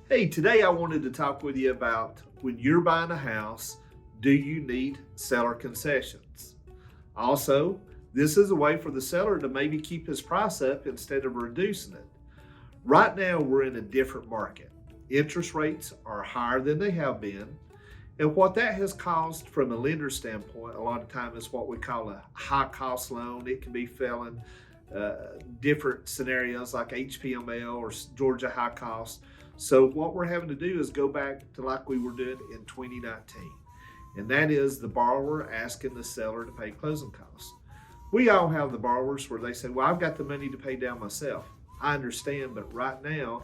Hey, today I wanted to talk with you about when you're buying a house, do you need seller concessions? Also, this is a way for the seller to maybe keep his price up instead of reducing it. Right now, we're in a different market. Interest rates are higher than they have been. And what that has caused from a lender standpoint, a lot of time is what we call a high cost loan. It can be filling different scenarios like HPML or Georgia high cost. So what we're having to do is go back to like we were doing in 2019. And that is the borrower asking the seller to pay closing costs. We all have the borrowers where they say, well, I've got the money to pay down myself. I understand, but right now,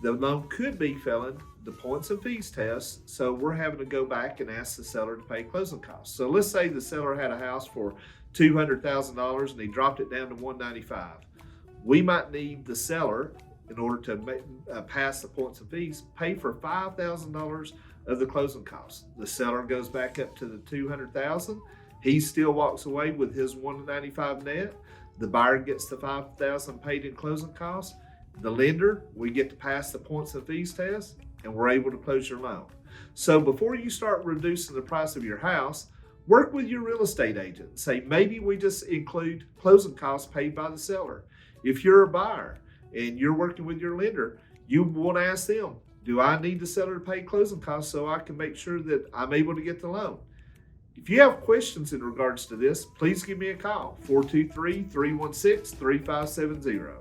the loan could be failing the points and fees test, so we're having to go back and ask the seller to pay closing costs. So let's say the seller had a house for $200,000 and he dropped it down to $195,000. We might need the seller, in order to pass the points and fees, pay for $5,000 of the closing costs. The seller goes back up to the $200,000. He still walks away with his $195,000 net. The buyer gets the $5,000 paid in closing costs. The lender, we get to pass the points and fees test, and we're able to close your loan. So before you start reducing the price of your house, work with your real estate agent. Say, maybe we just include closing costs paid by the seller. If you're a buyer and you're working with your lender, you want to ask them, do I need the seller to pay closing costs so I can make sure that I'm able to get the loan? If you have questions in regards to this, please give me a call, 423-316-3570.